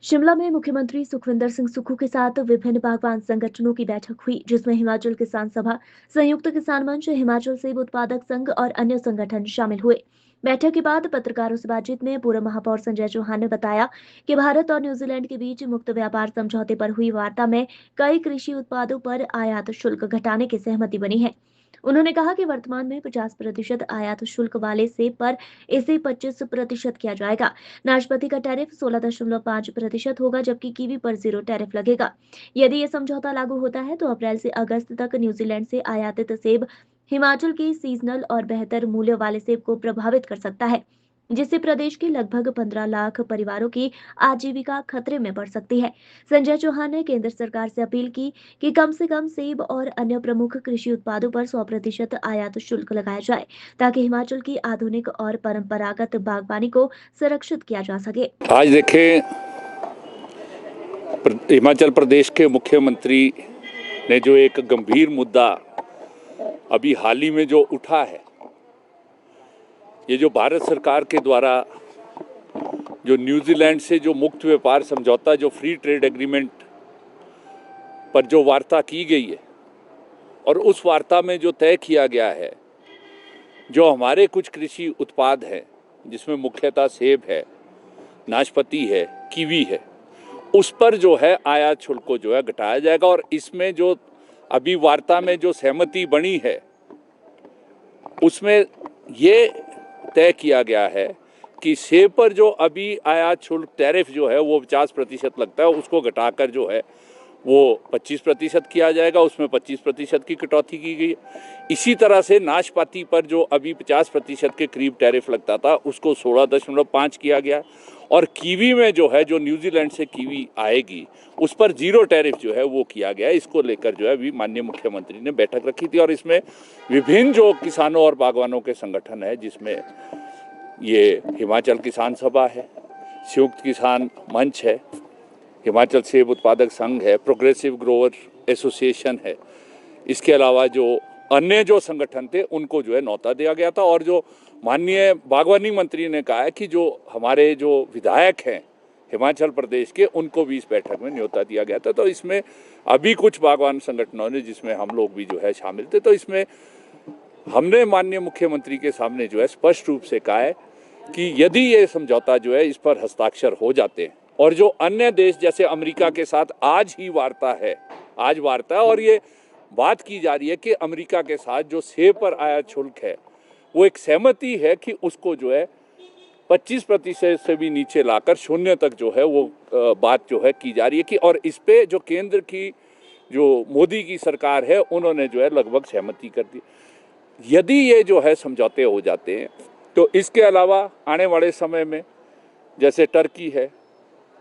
शिमला में मुख्यमंत्री सुखविंदर सिंह सुक्खू के साथ विभिन्न बागवान संगठनों की बैठक हुई, जिसमें हिमाचल किसान सभा, संयुक्त किसान मंच, हिमाचल सेब उत्पादक संघ और अन्य संगठन शामिल हुए। बैठक के बाद पत्रकारों से बातचीत में पूर्व महापौर संजय चौहान ने बताया कि भारत और न्यूजीलैंड के बीच मुक्त व्यापार समझौते पर हुई वार्ता में कई कृषि उत्पादों पर आयात शुल्क घटाने की सहमति बनी है। उन्होंने कहा कि वर्तमान में 50% आयात शुल्क वाले सेब पर इसे 25% किया जाएगा। नाशपाती का टैरिफ 16.5% होगा, जबकि कीवी पर जीरो टैरिफ लगेगा। यदि ये समझौता लागू होता है तो अप्रैल से अगस्त तक न्यूजीलैंड से आयातित सेब हिमाचल के सीजनल और बेहतर मूल्य वाले सेब को प्रभावित कर सकता है, जिससे प्रदेश के लगभग 15 लाख परिवारों की आजीविका खतरे में पड़ सकती है। संजय चौहान ने केंद्र सरकार से अपील की कि कम से कम सेब और अन्य प्रमुख कृषि उत्पादों पर 100% आयात शुल्क लगाया जाए, ताकि हिमाचल की आधुनिक और परंपरागत बागवानी को संरक्षित किया जा सके। आज देखें, हिमाचल प्रदेश के मुख्यमंत्री ने जो एक गंभीर मुद्दा अभी हाल ही में जो उठा है, ये जो भारत सरकार के द्वारा जो न्यूजीलैंड से जो मुक्त व्यापार समझौता, जो फ्री ट्रेड एग्रीमेंट पर जो वार्ता की गई है, और उस वार्ता में जो तय किया गया है, जो हमारे कुछ कृषि उत्पाद हैं जिसमें मुख्यतः सेब है, नाशपाती है, कीवी है, उस पर जो है आयात शुल्क को जो है घटाया जाएगा। और इसमें जो अभी वार्ता में जो सहमति बनी है, उसमें ये तय किया गया है कि सेब पर जो अभी आयात शुल्क टैरिफ जो है वो 50% लगता है, उसको घटाकर जो है वो 25% किया जाएगा। उसमें 25% की कटौती की गई है। इसी तरह से नाशपाती पर जो अभी 50% के करीब टैरिफ लगता था, उसको 16.5 किया गया। और कीवी में जो है, जो न्यूजीलैंड से कीवी आएगी, उस पर जीरो टैरिफ जो है वो किया गया। इसको लेकर जो है अभी माननीय मुख्यमंत्री ने बैठक रखी थी, और इसमें विभिन्न जो किसानों और बागवानों के संगठन है, जिसमें ये हिमाचल किसान सभा है, संयुक्त किसान मंच है, हिमाचल सेब उत्पादक संघ है, प्रोग्रेसिव ग्रोवर एसोसिएशन है, इसके अलावा जो अन्य जो संगठन थे उनको जो है न्योता दिया गया था। और जो माननीय बागवानी मंत्री ने कहा है कि जो हमारे जो विधायक हैं हिमाचल प्रदेश के, उनको भी इस बैठक में न्योता दिया गया था। तो इसमें अभी कुछ बागवान संगठनों ने, जिसमें हम लोग भी जो है शामिल थे, तो इसमें हमने माननीय मुख्यमंत्री के सामने जो है स्पष्ट रूप से कहा है कि यदि ये समझौता जो है इस पर हस्ताक्षर हो जाते हैं, और जो अन्य देश जैसे अमेरिका के साथ आज वार्ता है, और ये बात की जा रही है कि अमेरिका के साथ जो सेब पर आयात शुल्क है, वो एक सहमति है कि उसको जो है 25% से भी नीचे लाकर 0 तक जो है वो बात जो है की जा रही है कि, और इस पे जो केंद्र की जो मोदी की सरकार है, उन्होंने जो है लगभग सहमति कर दी। यदि ये जो है समझौते हो जाते हैं, तो इसके अलावा आने वाले समय में जैसे टर्की है,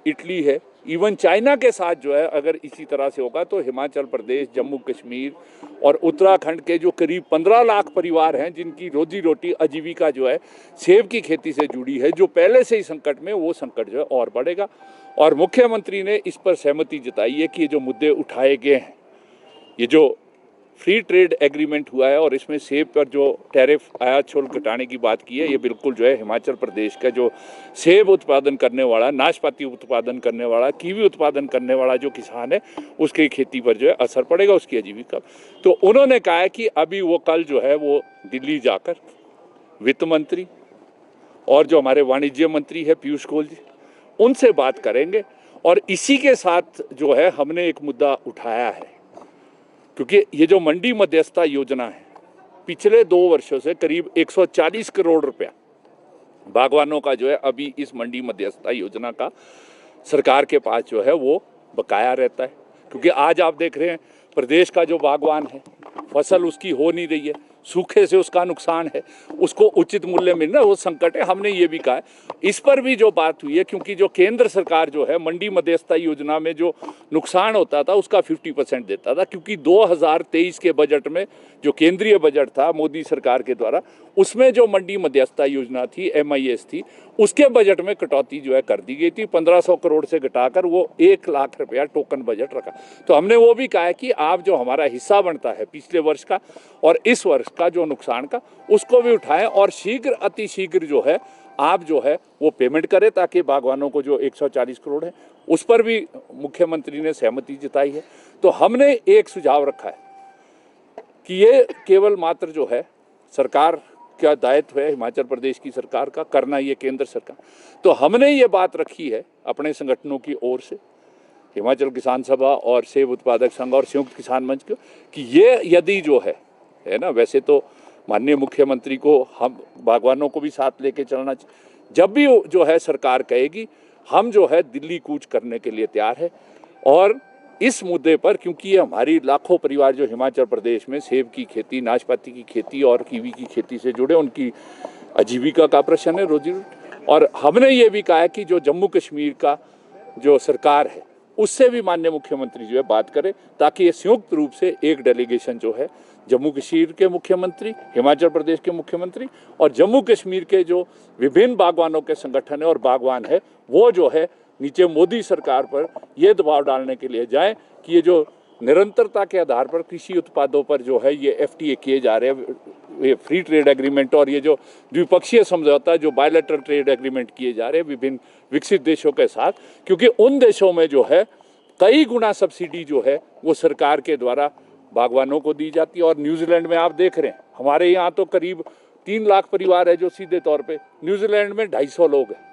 इटली है, इवन चाइना के साथ जो है अगर इसी तरह से होगा, तो हिमाचल प्रदेश, जम्मू कश्मीर और उत्तराखंड के जो करीब 15 लाख परिवार हैं, जिनकी रोजी रोटी आजीविका जो है सेब की खेती से जुड़ी है, जो पहले से ही संकट में, वो संकट जो है और बढ़ेगा। और मुख्यमंत्री ने इस पर सहमति जताई है कि ये जो मुद्दे उठाए गए हैं, ये जो फ्री ट्रेड एग्रीमेंट हुआ है और इसमें सेब पर जो टैरिफ आयात शुल्क घटाने की बात की है, ये बिल्कुल जो है हिमाचल प्रदेश का जो सेब उत्पादन करने वाला, नाशपाती उत्पादन करने वाला, कीवी उत्पादन करने वाला जो किसान है, उसकी खेती पर जो है असर पड़ेगा, उसकी आजीविका। तो उन्होंने कहा है कि अभी वो कल जो है वो दिल्ली जाकर वित्त मंत्री और जो हमारे वाणिज्य मंत्री है पीयूष गोयल जी, उनसे बात करेंगे। और इसी के साथ जो है हमने एक मुद्दा उठाया है, क्योंकि ये जो मंडी मध्यस्थता योजना है, पिछले 2 वर्षों से करीब 140 करोड़ रुपया बागवानों का जो है अभी इस मंडी मध्यस्थता योजना का सरकार के पास जो है वो बकाया रहता है। क्योंकि आज आप देख रहे हैं प्रदेश का जो बागवान है, फसल उसकी हो नहीं रही है, सूखे से उसका नुकसान है, उसको उचित मूल्य मिलना वो संकट है। हमने ये भी कहा है, इस पर भी जो बात हुई है, क्योंकि जो केंद्र सरकार जो है मंडी मध्यस्थता योजना में जो नुकसान होता था उसका 50% देता था, क्योंकि 2023 के बजट में जो केंद्रीय बजट था मोदी सरकार के द्वारा, उसमें जो मंडी मध्यस्थता योजना थी, MIS थी, उसके बजट में कटौती जो है कर दी गई थी। 1500 करोड़ से घटाकर वो 1 लाख रुपया टोकन बजट रखा। तो हमने वो भी कहा है कि आप जो हमारा हिस्सा बनता है पिछले वर्ष का और इस वर्ष का जो नुकसान का, उसको भी उठाएं, और शीघ्र अतिशीघ्र जो है आप जो है वो पेमेंट करें, ताकि बागवानों को जो 140 करोड़ है उस पर भी मुख्यमंत्री ने सहमति जताई है। तो हमने एक सुझाव रखा है कि ये केवल मात्र जो है सरकार का दायित्व है, हिमाचल प्रदेश की सरकार का करना, ये केंद्र सरकार। तो हमने ये बात रखी है अपने संगठनों की ओर से, हिमाचल किसान सभा और सेब उत्पादक संघ और संयुक्त किसान मंच को, कि ये यदि जो है ना, वैसे तो माननीय मुख्यमंत्री को हम बागवानों को भी साथ लेके चलना चाहिए। जब भी जो है सरकार कहेगी, हम जो है दिल्ली कूच करने के लिए तैयार है। और इस मुद्दे पर, क्योंकि ये हमारी लाखों परिवार जो हिमाचल प्रदेश में सेब की खेती, नाशपाती की खेती और कीवी की खेती से जुड़े, उनकी आजीविका का प्रश्न है, रोजी रोटी। और हमने ये भी कहा है कि जो जम्मू कश्मीर का जो सरकार है उससे भी माननीय मुख्यमंत्री जो है बात करें, ताकि ये संयुक्त रूप से एक डेलीगेशन जो है जम्मू कश्मीर के मुख्यमंत्री, हिमाचल प्रदेश के मुख्यमंत्री और जम्मू कश्मीर के जो विभिन्न बागवानों के संगठन है और बागवान है, वो जो है नीचे मोदी सरकार पर ये दबाव डालने के लिए जाएं कि ये जो निरंतरता के आधार पर कृषि उत्पादों पर जो है ये FTA किए जा रहे हैं, ये फ्री ट्रेड एग्रीमेंट और ये जो द्विपक्षीय समझौता, जो बायलैटरल ट्रेड एग्रीमेंट किए जा रहे हैं विभिन्न विकसित देशों के साथ, क्योंकि उन देशों में जो है कई गुना सब्सिडी जो है वो सरकार के द्वारा बागवानों को दी जाती है। और न्यूजीलैंड में आप देख रहे हैं, हमारे यहाँ तो करीब 3 लाख परिवार है जो सीधे तौर पे, न्यूजीलैंड में 250 लोग हैं।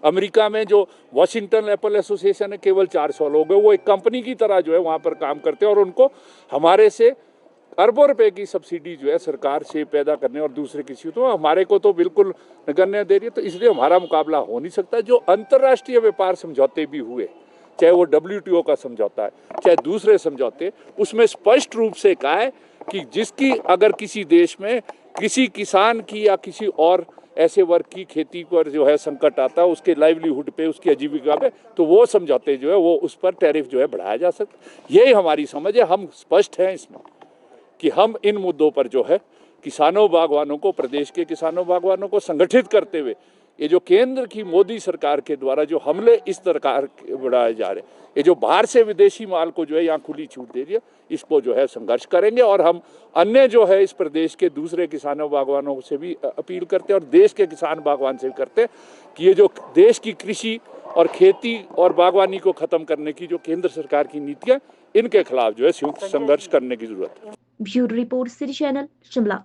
अमेरिका में जो वॉशिंगटन एप्पल एसोसिएशन है केवल 400 लोग हैं। वो एक कंपनी की तरह जो है वहाँ पर काम करते हैं और उनको हमारे से अरबों रुपए की सब्सिडी जो है सरकार से पैदा करने और दूसरे किसी, तो हमारे को तो बिल्कुल नगण्य दे रही है। तो इसलिए हमारा मुकाबला हो नहीं सकता। जो अंतर्राष्ट्रीय व्यापार समझौते भी हुए, चाहे वो WTO का समझौता है, चाहे दूसरे समझौते, उसमें स्पष्ट रूप से कहा है कि जिसकी अगर किसी देश में किसी किसान की या किसी और ऐसे वर्ग की खेती पर जो है संकट आता है, उसके लाइवलीहुड पे, उसकी आजीविका पे, तो वो समझौते जो है वो उस पर टैरिफ जो है बढ़ाया जा सकता। यही हमारी समझ है। हम स्पष्ट हैं इसमें कि हम इन मुद्दों पर जो है किसानों बागवानों को, प्रदेश के किसानों बागवानों को संगठित करते हुए, ये जो केंद्र की मोदी सरकार के द्वारा जो हमले इस प्रकार बढ़ाए जा रहे हैं, ये जो बाहर से विदेशी माल को जो है यहाँ खुली छूट दे रही है, इसको जो है संघर्ष करेंगे। और हम अन्य जो है इस प्रदेश के दूसरे किसानों बागवानों से भी अपील करते हैं और देश के किसान बागवान से भी करते हैं कि ये जो देश की कृषि और खेती और बागवानी को खत्म करने की जो केंद्र सरकार की नीतियाँ, इनके खिलाफ जो है संयुक्त संघर्ष करने की जरूरत है। Bureau report, city channel, Shimla.